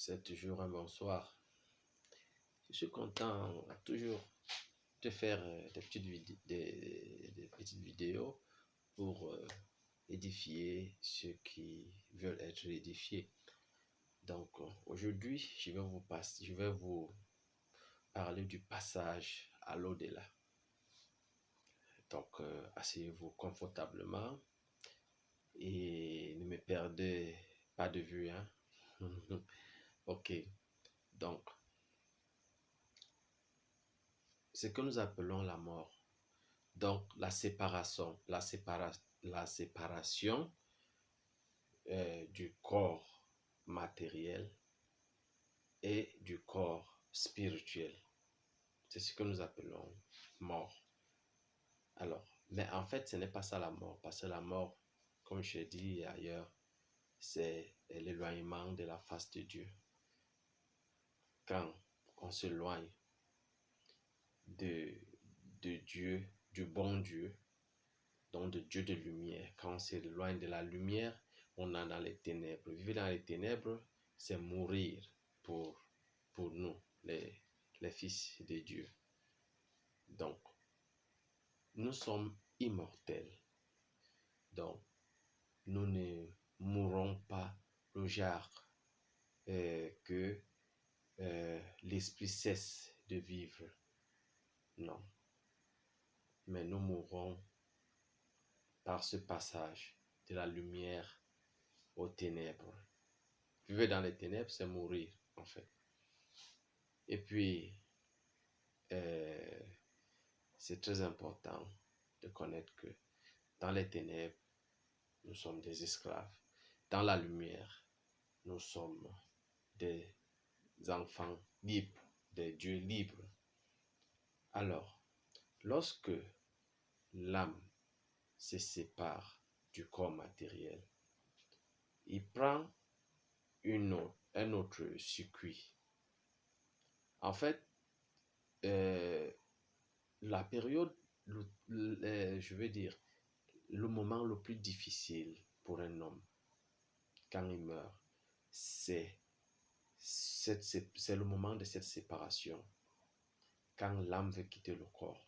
C'est toujours un bonsoir. Je suis content toujours de faire des petites vidéos pour édifier ceux qui veulent être édifiés. Donc aujourd'hui, je vais vous parler du passage à l'au-delà. Donc asseyez-vous confortablement et ne me perdez pas de vue, hein. Ok, donc ce que nous appelons la mort, donc la séparation du corps matériel et du corps spirituel. C'est ce que nous appelons mort. Alors, mais en fait, ce n'est pas ça la mort, parce que la mort, comme je l'ai dit ailleurs, c'est l'éloignement de la face de Dieu. Quand on s'éloigne de Dieu, du bon Dieu, donc de Dieu de lumière, quand on s'éloigne de la lumière, on est dans les ténèbres. Vivre dans les ténèbres, c'est mourir pour nous, les fils de Dieu. Donc, nous sommes immortels. Donc, nous ne mourrons pas le genre que l'esprit cesse de vivre. Non. Mais nous mourrons par ce passage de la lumière aux ténèbres. Vivre dans les ténèbres, c'est mourir, en fait. Et puis, c'est très important de connaître que dans les ténèbres, nous sommes des esclaves. Dans la lumière, nous sommes des enfants libres, des dieux libres. Alors, lorsque l'âme se sépare du corps matériel, il prend un autre circuit. En fait, la période, je veux dire, le moment le plus difficile pour un homme, quand il meurt, c'est le moment de cette séparation. Quand l'âme veut quitter le corps,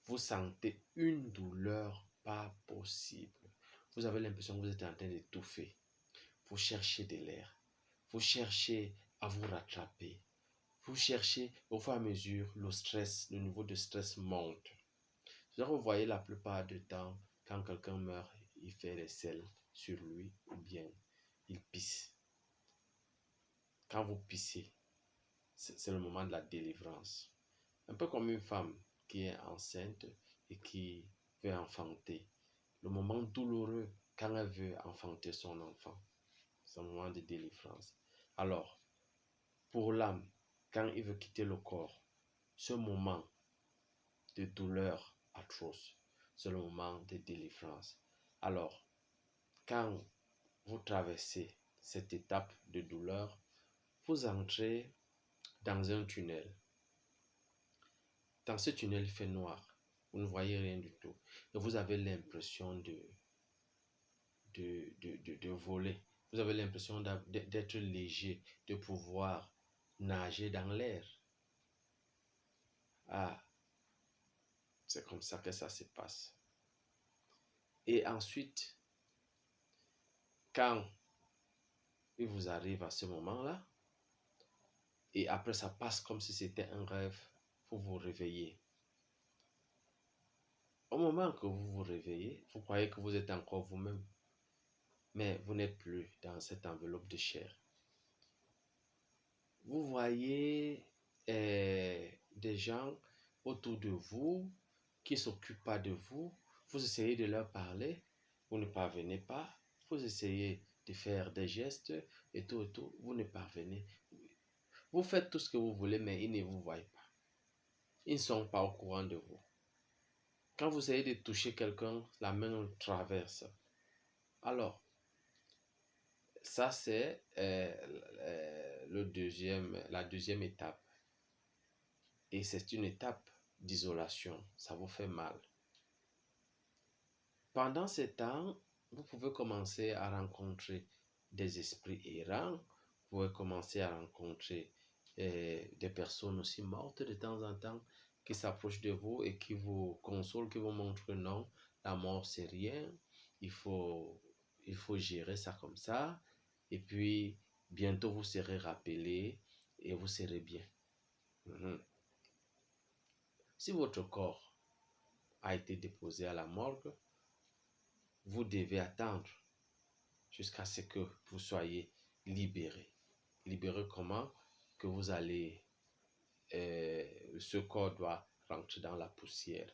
vous sentez une douleur pas possible. Vous avez l'impression que vous êtes en train d'étouffer. Vous cherchez de l'air. Vous cherchez à vous rattraper. Vous cherchez, au fur et à mesure, le niveau de stress monte. Vous voyez la plupart du temps, quand quelqu'un meurt, il fait les selles sur lui ou bien il pisse. Quand vous pissez, c'est le moment de la délivrance. Un peu comme une femme qui est enceinte et qui veut enfanter. Le moment douloureux quand elle veut enfanter son enfant. C'est un moment de délivrance. Alors, pour l'âme, quand il veut quitter le corps, ce moment de douleur atroce, c'est le moment de délivrance. Alors, quand vous traversez cette étape de douleur, vous entrez dans un tunnel. Dans ce tunnel, il fait noir. Vous ne voyez rien du tout. Et vous avez l'impression de voler. Vous avez l'impression d'être léger, de pouvoir nager dans l'air. Ah, c'est comme ça que ça se passe. Et ensuite, quand il vous arrive à ce moment-là, et après ça passe comme si c'était un rêve, vous vous réveillez. Au moment que vous vous réveillez, vous croyez que vous êtes encore vous-même, mais vous n'êtes plus dans cette enveloppe de chair. Vous voyez des gens autour de vous qui ne s'occupent pas de vous. Vous essayez de leur parler, vous ne parvenez pas. Vous essayez de faire des gestes et tout, vous ne parvenez. Vous faites tout ce que vous voulez, mais ils ne vous voient pas. Ils ne sont pas au courant de vous. Quand vous essayez de toucher quelqu'un, la main traverse. Alors, ça c'est la deuxième étape. Et c'est une étape d'isolation. Ça vous fait mal. Pendant ce temps, vous pouvez commencer à rencontrer des esprits errants vous pouvez commencer à rencontrer des personnes aussi mortes de temps en temps qui s'approchent de vous et qui vous consolent, qui vous montrent que non, la mort c'est rien, il faut, il faut gérer ça comme ça, et puis bientôt vous serez rappelé et vous serez bien. Mhm. Si votre corps a été déposé à la morgue, vous devez attendre jusqu'à ce que vous soyez libéré. Libéré comment? Que vous allez, ce corps doit rentrer dans la poussière.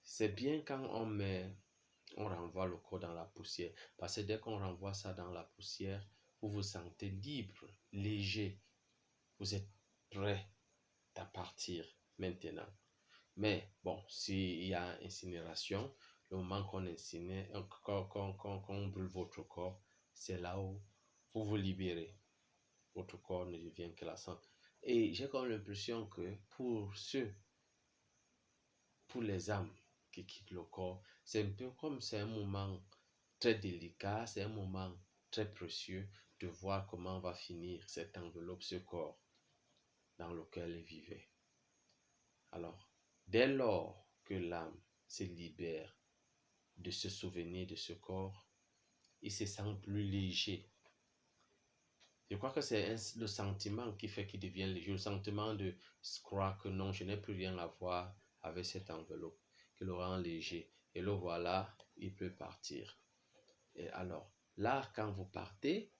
C'est bien quand on renvoie le corps dans la poussière, parce que dès qu'on renvoie ça dans la poussière, vous vous sentez libre, léger, vous êtes prêt à partir maintenant. Mais bon, s'il y a incinération, le moment qu'on incinère, qu'on brûle votre corps, c'est là où vous vous libérez. Votre corps ne devient que la cendre. Et j'ai comme l'impression que pour les âmes qui quittent le corps, c'est un peu comme c'est un moment très délicat, c'est un moment très précieux de voir comment va finir cette enveloppe, ce corps dans lequel elle vivait. Alors, dès lors que l'âme se libère de se souvenir de ce corps, il se sent plus léger. Je crois que c'est le sentiment qui fait qu'il devient léger, le sentiment de croire que non, je n'ai plus rien à voir avec cette enveloppe, qui le rend léger. Et le voilà, il peut partir. Et alors, là, quand vous partez,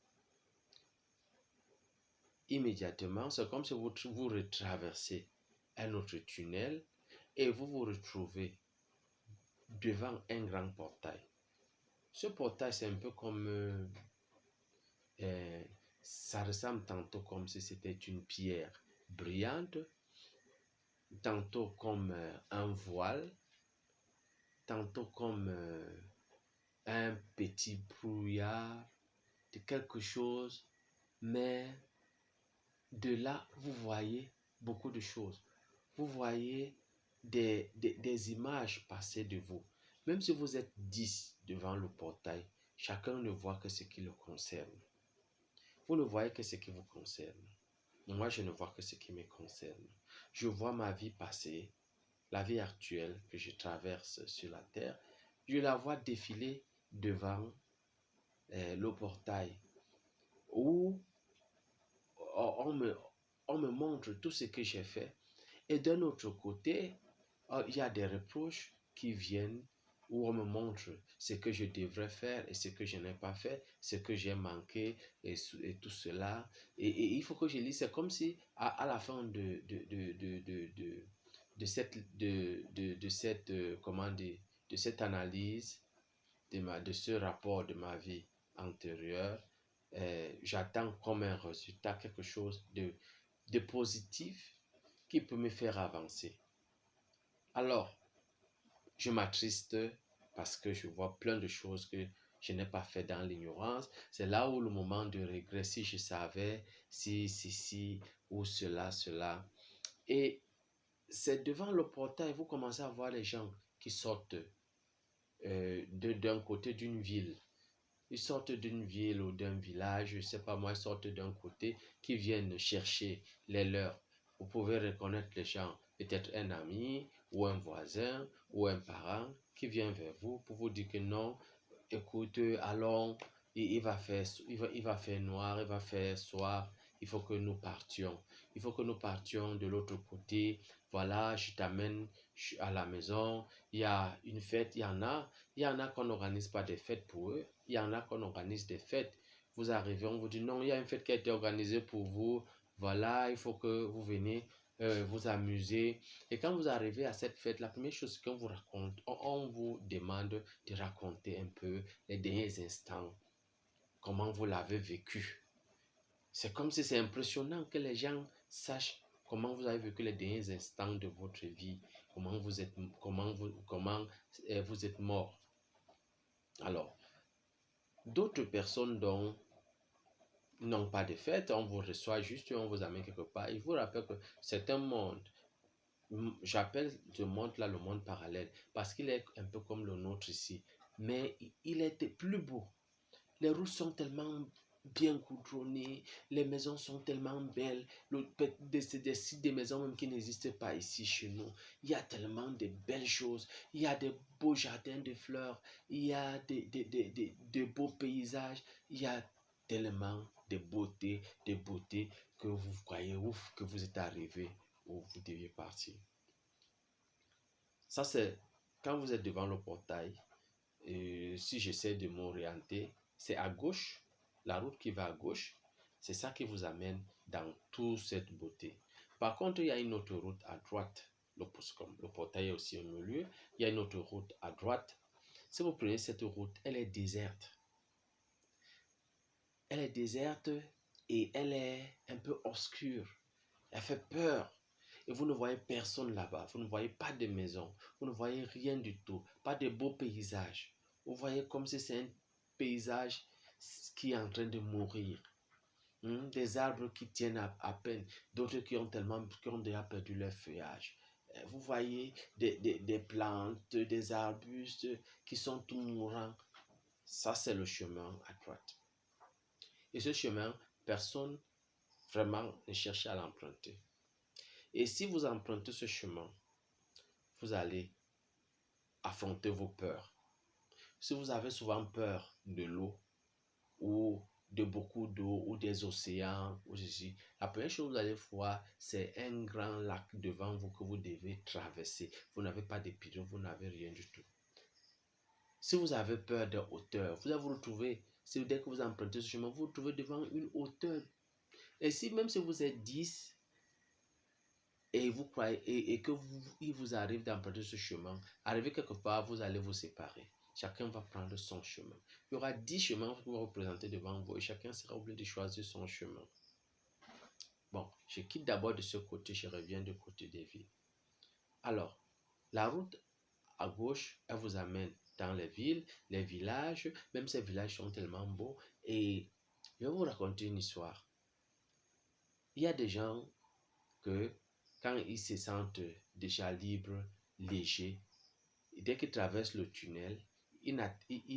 immédiatement, c'est comme si vous retraversez un autre tunnel et vous vous retrouvez devant un grand portail. Ce portail, c'est un peu comme euh, ça ressemble tantôt comme si c'était une pierre brillante, tantôt comme un voile, tantôt comme un petit brouillard de quelque chose, mais de là, vous voyez beaucoup de choses. Vous voyez des images passer de vous. Même si vous êtes 10 devant le portail, chacun ne voit que ce qui le concerne. Vous ne voyez que ce qui vous concerne. Moi, je ne vois que ce qui me concerne. Je vois ma vie passer, la vie actuelle que je traverse sur la terre. Je la vois défiler devant le portail où on me, on me montre tout ce que j'ai fait. Et d'un autre côté, il y a des reproches qui viennent où on me montre ce que je devrais faire et ce que je n'ai pas fait, ce que j'ai manqué et tout cela. Et il faut que je lise. C'est comme si à la fin de cette, comment dire, de cette analyse, de ce rapport de ma vie antérieure, j'attends comme un résultat quelque chose de positif qui peut me faire avancer. Alors, je m'attriste parce que je vois plein de choses que je n'ai pas fait dans l'ignorance. C'est là où le moment de regret, si je savais, si, ou cela. Et c'est devant le portail, vous commencez à voir les gens qui sortent d'un côté d'une ville. Ils sortent d'une ville ou d'un village, je ne sais pas moi, ils sortent d'un côté, qui viennent chercher les leurs. Vous pouvez reconnaître les gens, peut-être un ami ou un voisin ou un parent qui vient vers vous pour vous dire que non, écoute, allons, il va faire noir, il va faire soir, il faut que nous partions. Il faut que nous partions de l'autre côté. Voilà, je t'amène à la maison. Il y a une fête, il y en a qu'on n'organise pas des fêtes pour eux. Il y en a qu'on organise des fêtes. Vous arrivez, on vous dit non, il y a une fête qui a été organisée pour vous. Voilà, il faut que vous venez vous amuser. Et quand vous arrivez à cette fête, la première chose qu'on vous raconte, on vous demande de raconter un peu les derniers instants, comment vous l'avez vécu. C'est comme si c'est impressionnant que les gens sachent comment vous avez vécu les derniers instants de votre vie, comment vous êtes mort. Alors, d'autres personnes dont n'ont pas de fête, on vous reçoit juste, on vous amène quelque part. Il vous rappelle que c'est un monde. J'appelle ce monde-là le monde parallèle parce qu'il est un peu comme le nôtre ici. Mais il est plus beau. Les routes sont tellement bien goudronnées, les maisons sont tellement belles, des maisons même qui n'existent pas ici chez nous. Il y a tellement de belles choses, il y a des beaux jardins de fleurs, il y a de beaux paysages, il y a tellement de beauté que vous croyez ouf, que vous êtes arrivé où vous deviez partir. Ça, c'est quand vous êtes devant le portail. Si j'essaie de m'orienter, c'est à gauche, la route qui va à gauche, c'est ça qui vous amène dans toute cette beauté. Par contre, il y a une autre route à droite. Comme le portail est aussi au milieu, il y a une autre route à droite. Si vous prenez cette route, elle est déserte. Elle est déserte et elle est un peu obscure. Elle fait peur. Et vous ne voyez personne là-bas. Vous ne voyez pas de maison. Vous ne voyez rien du tout. Pas de beaux paysages. Vous voyez comme si c'est un paysage qui est en train de mourir. Des arbres qui tiennent à peine. D'autres qui ont déjà perdu leur feuillage. Vous voyez des plantes, des arbustes qui sont tout mourants. Ça, c'est le chemin à droite. Et ce chemin, personne vraiment ne cherche à l'emprunter. Et si vous empruntez ce chemin, vous allez affronter vos peurs. Si vous avez souvent peur de l'eau ou de beaucoup d'eau ou des océans ou ceci, la première chose que vous allez voir, c'est un grand lac devant vous que vous devez traverser. Vous n'avez pas de pigeons, vous n'avez rien du tout. Si vous avez peur de hauteur, vous allez vous retrouver, dès que vous empruntez ce chemin, vous vous retrouvez devant une hauteur. Et même si vous êtes 10, et vous croyez il vous arrive d'emprunter ce chemin, arrivé quelque part, vous allez vous séparer. Chacun va prendre son chemin. Il y aura 10 chemins qui vont vous présenter devant vous et chacun sera obligé de choisir son chemin. Bon, je quitte d'abord de ce côté, je reviens du côté des villes. Alors, la route à gauche, elle vous amène dans les villes, les villages. Même ces villages sont tellement beaux. Et je vais vous raconter une histoire. Il y a des gens que quand ils se sentent déjà libres, légers, dès qu'ils traversent le tunnel, ils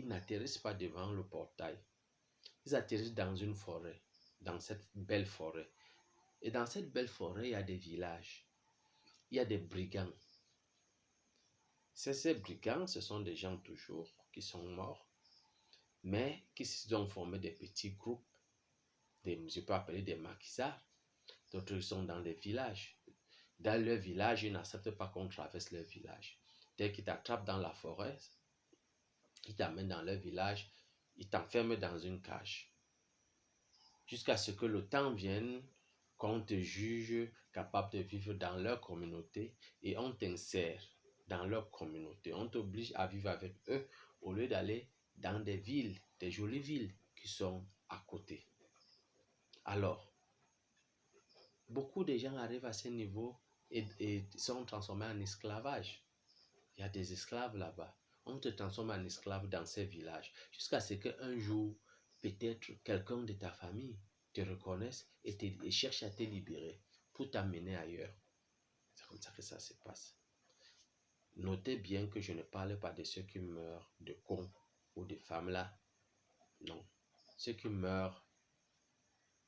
n'atterrissent pas devant le portail. Ils atterrissent dans une forêt, dans cette belle forêt. Et dans cette belle forêt, il y a des villages. Il y a des brigands. Ces brigands, ce sont des gens toujours qui sont morts, mais qui se sont formés des petits groupes, je peux appeler des maquisards. D'autres sont dans les villages. Dans leur village, ils n'acceptent pas qu'on traverse leur village. Dès qu'ils t'attrapent dans la forêt, ils t'amènent dans leur village, ils t'enferment dans une cage. Jusqu'à ce que le temps vienne, qu'on te juge capable de vivre dans leur communauté et on t'insère dans leur communauté. On t'oblige à vivre avec eux au lieu d'aller dans des villes, des jolies villes qui sont à côté. Alors, beaucoup de gens arrivent à ce niveau et sont transformés en esclavage. Il y a des esclaves là-bas. On te transforme en esclave dans ces villages jusqu'à ce qu'un jour, peut-être quelqu'un de ta famille te reconnaisse et cherche à te libérer pour t'amener ailleurs. C'est comme ça que ça se passe. Notez bien que je ne parle pas de ceux qui meurent de cons ou de femmes là. Non. Ceux qui meurent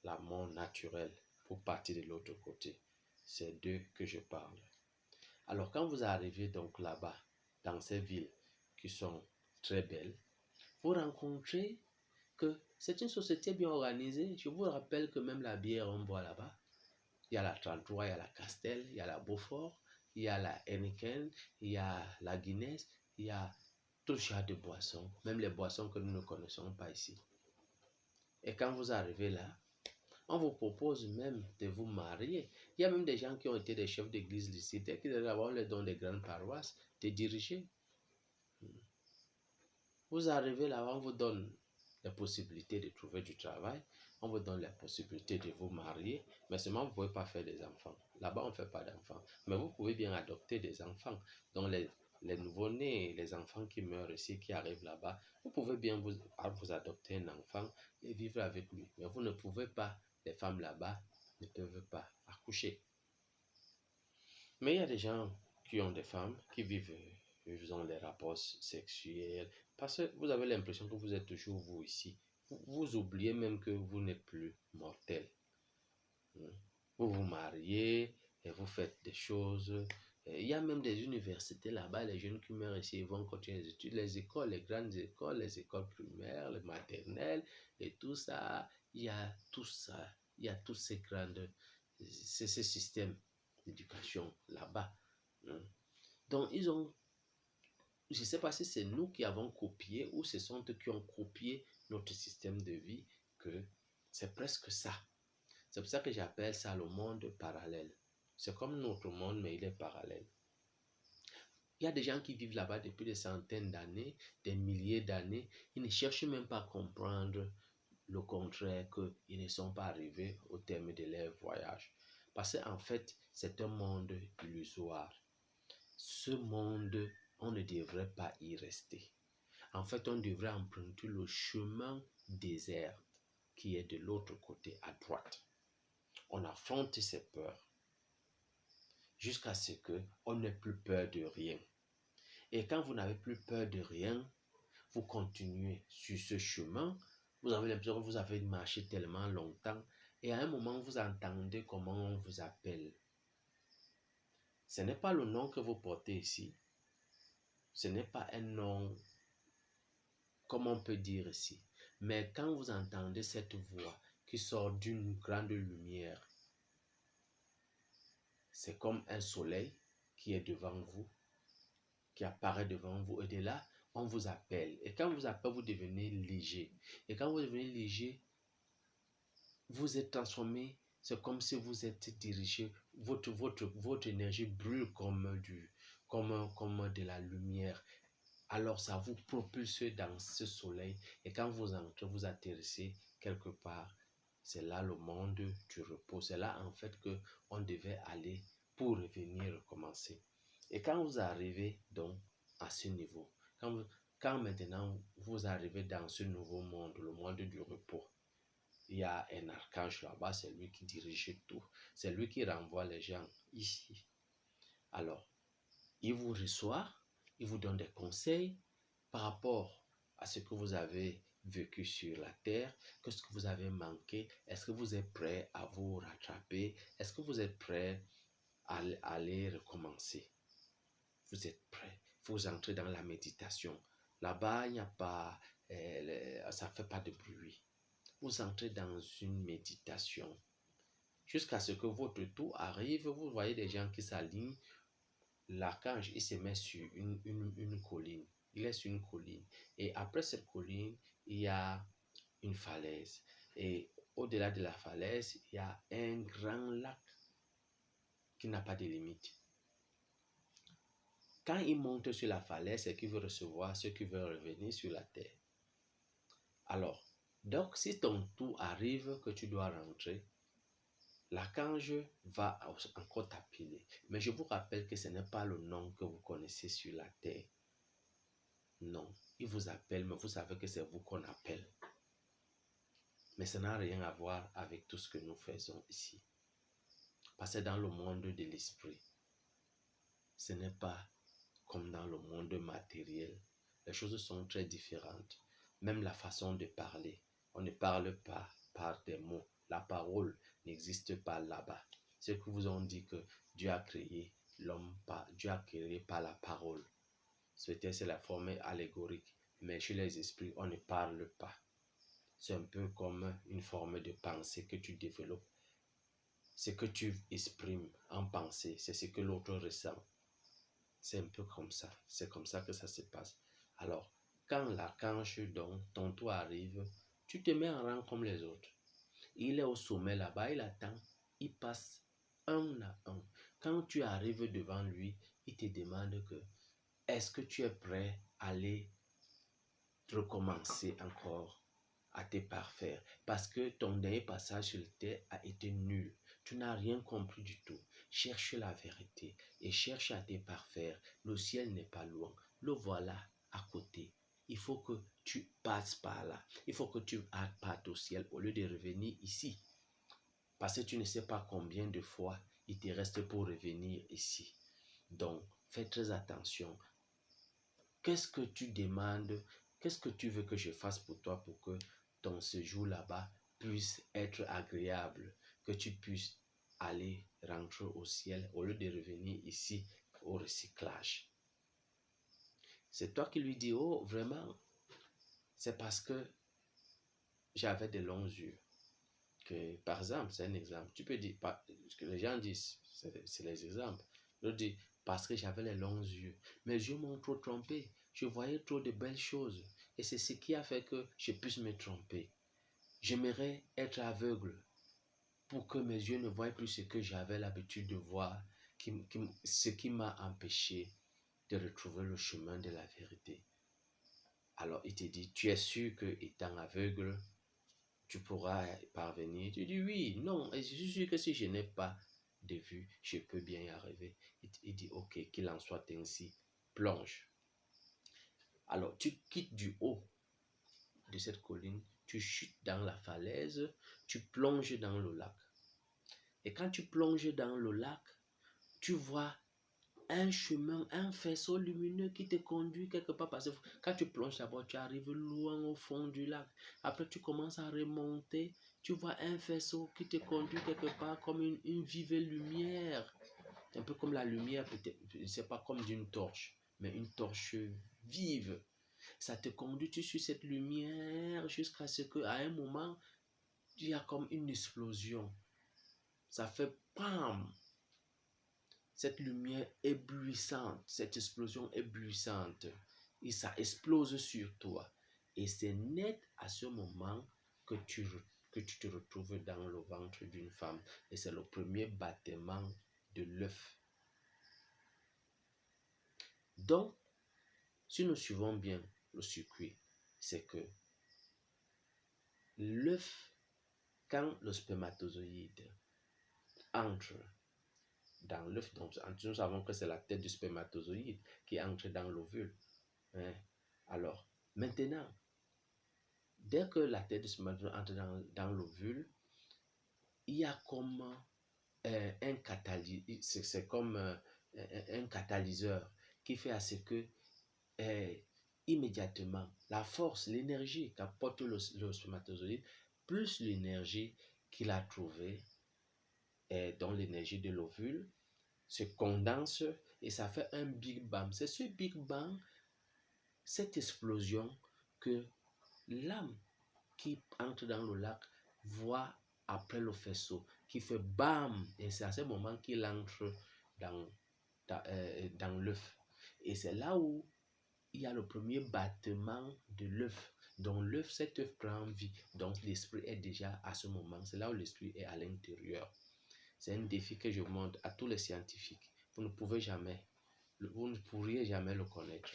la mort naturelle pour partir de l'autre côté. C'est d'eux que je parle. Alors quand vous arrivez donc là-bas, dans ces villes qui sont très belles, vous rencontrez que c'est une société bien organisée. Je vous rappelle que même la bière, on boit là-bas. Il y a la 33, il y a la Castel, il y a la Beaufort, il y a la Heineken, il y a la Guinness, il y a tout genre de boissons, même les boissons que nous ne connaissons pas ici. Et quand vous arrivez là, on vous propose même de vous marier. Il y a même des gens qui ont été des chefs d'église ici, dès qu'ils avoir le don des grandes paroisses, de diriger. Vous arrivez là, on vous donne la possibilité de trouver du travail, on vous donne la possibilité de vous marier, mais seulement vous ne pouvez pas faire des enfants. Là-bas, on ne fait pas d'enfants, mais vous pouvez bien adopter des enfants. Donc les nouveau-nés, les enfants qui meurent ici, qui arrivent là-bas, vous pouvez bien vous adopter un enfant et vivre avec lui. Mais vous ne pouvez pas, les femmes là-bas ne peuvent pas accoucher. Mais il y a des gens qui ont des femmes, qui vivent ont des rapports sexuels, parce que vous avez l'impression que vous êtes toujours vous ici. vous oubliez même que vous n'êtes plus mortel. Vous vous mariez et vous faites des choses. Il y a même des universités là-bas, les jeunes qui meurent ici, ils vont continuer les études, les écoles, les grandes écoles, les écoles primaires, les maternelles et tout ça. Il y a tout ça. Il y a tous ces systèmes d'éducation là-bas. Donc, je ne sais pas si c'est nous qui avons copié ou ce sont eux qui ont copié notre système de vie, que c'est presque ça. C'est pour ça que j'appelle ça le monde parallèle. C'est comme notre monde, mais il est parallèle. Il y a des gens qui vivent là-bas depuis des centaines d'années, des milliers d'années. Ils ne cherchent même pas à comprendre le contraire, qu'ils ne sont pas arrivés au terme de leur voyage. Parce qu'en fait, c'est un monde illusoire. Ce monde, on ne devrait pas y rester. En fait, on devrait emprunter le chemin désert qui est de l'autre côté, à droite. On affronte ses peurs jusqu'à ce qu'on n'ait plus peur de rien. Et quand vous n'avez plus peur de rien, vous continuez sur ce chemin. Vous avez l'impression que vous avez marché tellement longtemps et à un moment, vous entendez comment on vous appelle. Ce n'est pas le nom que vous portez ici. Ce n'est pas un nom, comme on peut dire ici. Mais quand vous entendez cette voix qui sort d'une grande lumière, c'est comme un soleil qui est devant vous, qui apparaît devant vous. Et de là, on vous appelle. Et quand on vous appelle, vous devenez léger. Et quand vous devenez léger, vous êtes transformé. C'est comme si vous êtes dirigé. Votre énergie brûle comme de la lumière. Alors ça vous propulse dans ce soleil. Et quand vous entrez, vous atterrissez quelque part. C'est là le monde du repos. C'est là en fait qu'on devait aller pour revenir recommencer. Et quand vous arrivez donc à ce niveau, quand maintenant vous arrivez dans ce nouveau monde, le monde du repos, il y a un archange là-bas, c'est lui qui dirige tout. C'est lui qui renvoie les gens ici. Alors, il vous reçoit, il vous donne des conseils par rapport à ce que vous avez vécu sur la terre, qu'est-ce que vous avez manqué, est-ce que vous êtes prêt à vous rattraper, est-ce que vous êtes prêt à aller recommencer. Vous êtes prêt, vous entrez dans la méditation. Là-bas, il n'y a pas, ça ne fait pas de bruit. Vous entrez dans une méditation jusqu'à ce que votre tour arrive. Vous voyez des gens qui s'alignent. L'archange, il se met sur une colline. Il est sur une colline. Et après cette colline, il y a une falaise. Et au-delà de la falaise, il y a un grand lac qui n'a pas de limite. Quand il monte sur la falaise, c'est qu'il veut recevoir ceux qui veulent revenir sur la terre. Alors, donc si ton tour arrive que tu dois rentrer, l'archange va encore t'appeler. Mais je vous rappelle que ce n'est pas le nom que vous connaissez sur la terre. Non, il vous appelle, mais vous savez que c'est vous qu'on appelle. Mais ça n'a rien à voir avec tout ce que nous faisons ici. Parce que dans le monde de l'esprit, ce n'est pas comme dans le monde matériel. Les choses sont très différentes. Même la façon de parler. On ne parle pas par des mots. La parole n'existe pas là-bas. Ceux qui vous ont dit que Dieu a créé l'homme, Dieu a créé par la parole. C'est la forme allégorique. Mais chez les esprits, on ne parle pas. C'est un peu comme une forme de pensée que tu développes. Ce que tu exprimes en pensée, c'est ce que l'autre ressent. C'est un peu comme ça. C'est comme ça que ça se passe. Alors, quand l'archange, donc, ton tour arrive, tu te mets en rang comme les autres. Il est au sommet là-bas, il attend. Il passe un à un. Quand tu arrives devant lui, il te demande que est-ce que tu es prêt à aller recommencer encore à te parfaire? Parce que ton dernier passage sur le terre a été nul. Tu n'as rien compris du tout. Cherche la vérité et cherche à te parfaire. Le ciel n'est pas loin. Le voilà à côté. Il faut que tu passes par là. Il faut que tu partes au ciel au lieu de revenir ici. Parce que tu ne sais pas combien de fois il te reste pour revenir ici. Donc, fais très attention. Qu'est-ce que tu demandes? Qu'est-ce que tu veux que je fasse pour toi pour que ton séjour là-bas puisse être agréable, que tu puisses aller rentrer au ciel au lieu de revenir ici au recyclage. C'est toi qui lui dis, oh, vraiment, c'est parce que j'avais des longs yeux. Que, par exemple, c'est un exemple. Tu peux dire, ce que les gens disent, c'est les exemples. Je dis, parce que j'avais les longs yeux. Mes yeux m'ont trop trompé. Je voyais trop de belles choses. Et c'est ce qui a fait que je puisse me tromper. J'aimerais être aveugle pour que mes yeux ne voient plus ce que j'avais l'habitude de voir, ce qui m'a empêché de retrouver le chemin de la vérité. Alors il te dit, tu es sûr que étant aveugle, tu pourras parvenir? Tu dis oui, non, et je suis sûr que si je n'ai pas de vue, je peux bien y arriver. Il dit ok, qu'il en soit ainsi, plonge. Alors tu quittes du haut de cette colline, tu chutes dans la falaise, tu plonges dans le lac. Et quand tu plonges dans le lac, tu vois un chemin, un faisceau lumineux qui te conduit quelque part. Parce que quand tu plonges là-bas, tu arrives loin au fond du lac. Après, tu commences à remonter. Tu vois un faisceau qui te conduit quelque part comme une vive lumière. Un peu comme la lumière, peut-être, c'est pas comme d'une torche, mais une torche vive. Ça te conduit, tu suis cette lumière jusqu'à ce qu'à un moment, il y a comme une explosion. Ça fait PAM! Cette lumière éblouissante, cette explosion éblouissante, et ça explose sur toi. Et c'est net à ce moment que tu te retrouves dans le ventre d'une femme. Et c'est le premier battement de l'œuf. Donc, si nous suivons bien le circuit, c'est que l'œuf, quand le spermatozoïde entre dans l'œuf, donc nous savons que c'est la tête du spermatozoïde qui entre dans l'ovule. Hein? Alors, maintenant, dès que la tête du spermatozoïde entre dans l'ovule, il y a comme un catalyseur, c'est comme un catalyseur qui fait à ce que immédiatement la force, l'énergie qu'apporte le spermatozoïde, plus l'énergie qu'il a trouvée, dans l'énergie de l'ovule, se condense et ça fait un Big Bang. C'est ce Big Bang, cette explosion, que l'âme qui entre dans le lac voit après le faisceau, qui fait BAM! Et c'est à ce moment qu'il entre dans l'œuf. Et c'est là où il y a le premier battement de l'œuf. Donc l'œuf, cet œuf prend vie. Donc l'esprit est déjà à ce moment. C'est là où l'esprit est à l'intérieur. C'est un défi que je montre à tous les scientifiques. Vous ne pourriez jamais le connaître.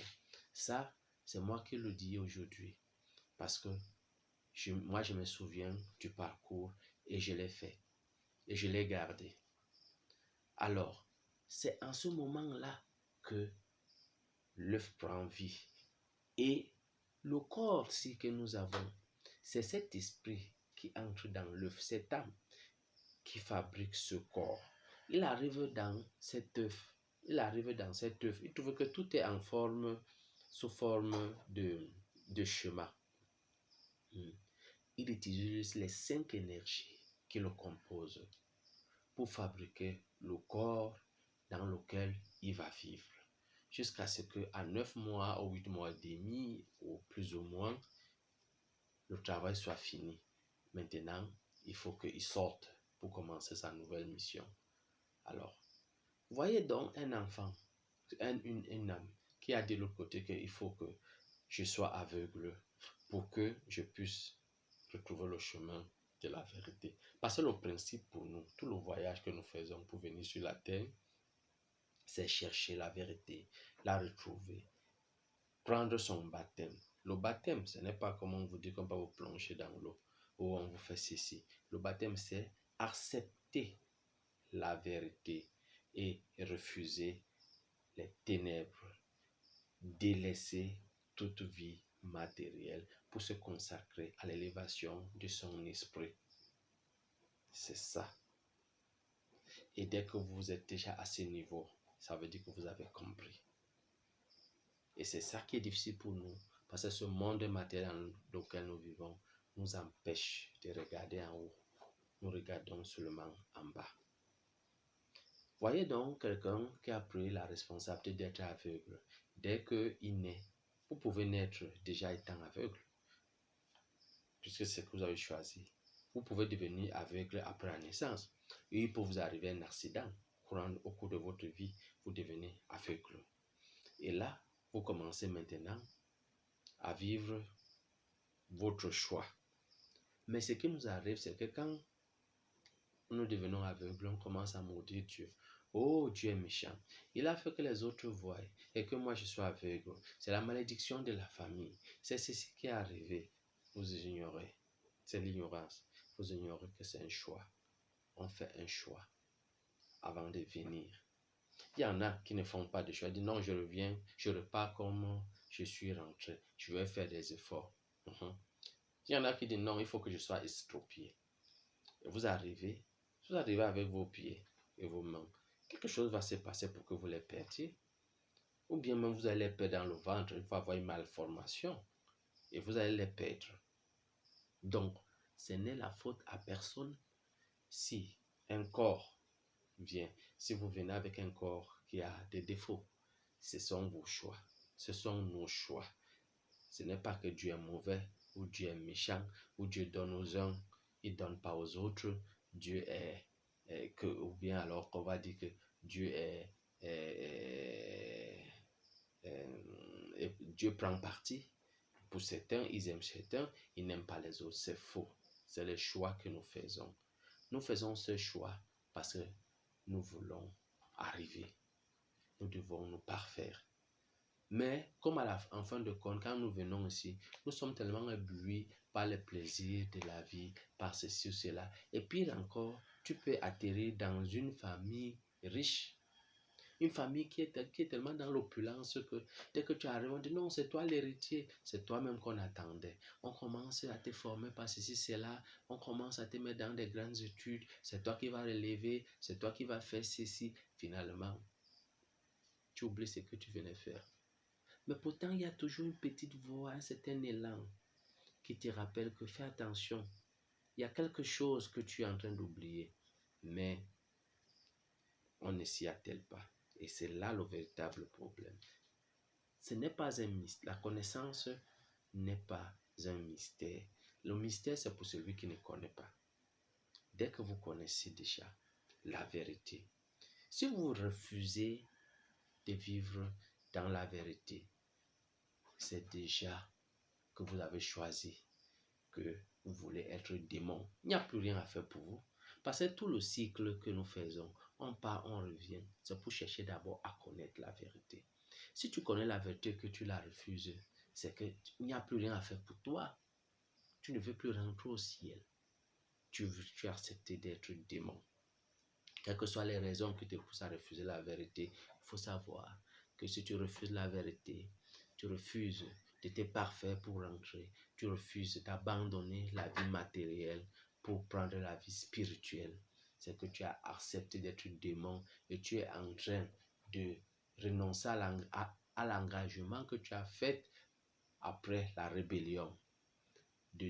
Ça, c'est moi qui le dis aujourd'hui. Parce que moi, je me souviens du parcours et je l'ai fait. Et je l'ai gardé. Alors, c'est en ce moment-là que l'œuf prend vie. Et le corps aussi que nous avons, c'est cet esprit qui entre dans l'œuf, cette âme qui fabrique ce corps. Il arrive dans cet œuf. Il trouve que tout est sous forme de schéma. Il utilise les 5 énergies qui le composent pour fabriquer le corps dans lequel il va vivre. Jusqu'à ce qu'à 9 mois ou 8 mois et demi, ou plus ou moins, le travail soit fini. Maintenant, il faut qu'il sorte pour commencer sa nouvelle mission. Alors, voyez donc un enfant, une âme qui a de l'autre côté qu'il faut que je sois aveugle pour que je puisse retrouver le chemin de la vérité. Parce que le principe pour nous, tout le voyage que nous faisons pour venir sur la terre, c'est chercher la vérité, la retrouver, prendre son baptême. Le baptême, ce n'est pas comme on vous dit qu'on va vous plonger dans l'eau ou on vous fait ceci. Le baptême, c'est accepter la vérité et refuser les ténèbres, délaisser toute vie matérielle pour se consacrer à l'élévation de son esprit. C'est ça. Et dès que vous êtes déjà à ce niveau, ça veut dire que vous avez compris. Et c'est ça qui est difficile pour nous, parce que ce monde matériel dans lequel nous vivons nous empêche de regarder en haut. Nous regardons seulement en bas. Voyez donc quelqu'un qui a pris la responsabilité d'être aveugle. Dès qu'il naît, vous pouvez naître déjà étant aveugle, puisque c'est ce que vous avez choisi. Vous pouvez devenir aveugle après la naissance. Et il peut vous arriver un accident. Au cours de votre vie, vous devenez aveugle. Et là, vous commencez maintenant à vivre votre choix. Mais ce qui nous arrive, c'est que quand nous devenons aveugles, on commence à maudire Dieu. Oh, Dieu est méchant. Il a fait que les autres voient et que moi je sois aveugle. C'est la malédiction de la famille. C'est ce qui est arrivé. Vous ignorez. C'est l'ignorance. Vous ignorez que c'est un choix. On fait un choix avant de venir. Il y en a qui ne font pas de choix. Ils disent non, je reviens, je repars comme je suis rentré. Je vais faire des efforts. Il y en a qui disent non, il faut que je sois estropié. Et vous arrivez avec vos pieds et vos mains. Quelque chose va se passer pour que vous les perdiez. Ou bien même vous allez les perdre dans le ventre. Il va y avoir une malformation. Et vous allez les perdre. Donc, ce n'est la faute à personne si un corps vient. Si vous venez avec un corps qui a des défauts, ce sont vos choix. Ce sont nos choix. Ce n'est pas que Dieu est mauvais ou Dieu est méchant ou Dieu donne aux uns, il ne donne pas aux autres. Dieu ou bien alors qu'on va dire que Dieu Dieu prend parti. Pour certains, ils aiment certains, ils n'aiment pas les autres. C'est faux. C'est le choix que nous faisons. Nous faisons ce choix parce que nous voulons arriver. Nous devons nous parfaire. Mais comme en fin de compte, quand nous venons ici, nous sommes tellement éblouis par les plaisirs de la vie, par ceci ou cela. Et pire encore, tu peux atterrir dans une famille riche. Une famille qui est tellement dans l'opulence que dès que tu arrives, on dit non, c'est toi l'héritier, c'est toi-même qu'on attendait. On commence à te former par ceci, cela, on commence à te mettre dans des grandes études, c'est toi qui vas relever, c'est toi qui vas faire ceci. Finalement, tu oublies ce que tu venais faire. Mais pourtant, il y a toujours une petite voix, un certain élan qui te rappelle que fais attention. Il y a quelque chose que tu es en train d'oublier. Mais on ne s'y attelle pas. Et c'est là le véritable problème. Ce n'est pas un mystère. La connaissance n'est pas un mystère. Le mystère, c'est pour celui qui ne connaît pas. Dès que vous connaissez déjà la vérité, si vous refusez de vivre dans la vérité, c'est déjà que vous avez choisi que vous voulez être démon. Il n'y a plus rien à faire pour vous. Parce que tout le cycle que nous faisons, on part, on revient. C'est pour chercher d'abord à connaître la vérité. Si tu connais la vérité que tu la refuses, c'est qu'il n'y a plus rien à faire pour toi. Tu ne veux plus rentrer au ciel. Tu as accepté d'être démon. Quelles que soient les raisons qui te poussent à refuser la vérité, il faut savoir que si tu refuses la vérité, tu refuses d'être parfait pour rentrer, tu refuses d'abandonner la vie matérielle pour prendre la vie spirituelle. C'est que tu as accepté d'être démon et tu es en train de renoncer à l'engagement que tu as fait après la rébellion, de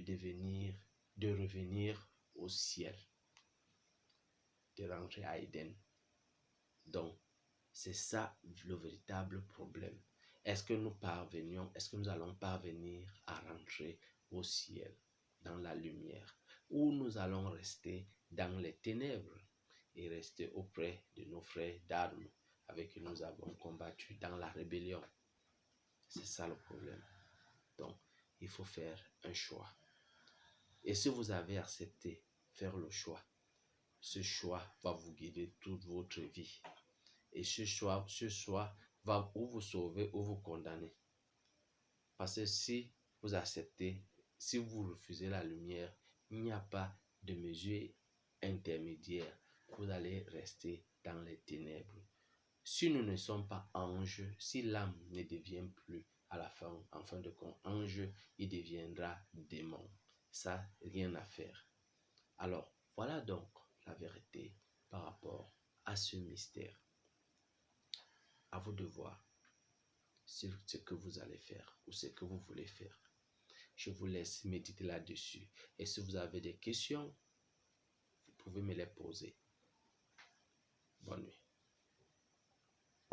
revenir au ciel, de rentrer à Éden. Donc, c'est ça le véritable problème. Est-ce que nous allons parvenir à rentrer au ciel, dans la lumière, ou nous allons rester dans les ténèbres et rester auprès de nos frères d'armes avec qui nous avons combattu dans la rébellion? C'est ça le problème. Donc, il faut faire un choix. Et si vous avez accepté faire le choix, ce choix va vous guider toute votre vie. Et ce choix va ou vous sauver ou vous condamner. Parce que si vous acceptez, si vous refusez la lumière, il n'y a pas de mesure intermédiaire. Vous allez rester dans les ténèbres. Si nous ne sommes pas anges, si l'âme ne devient plus à la fin, en fin de compte, ange, il deviendra démon. Ça, rien à faire. Alors, voilà donc la vérité par rapport à ce mystère. À vous de voir ce que vous allez faire ou ce que vous voulez faire. Je vous laisse méditer là-dessus. Et si vous avez des questions, vous pouvez me les poser. Bonne nuit.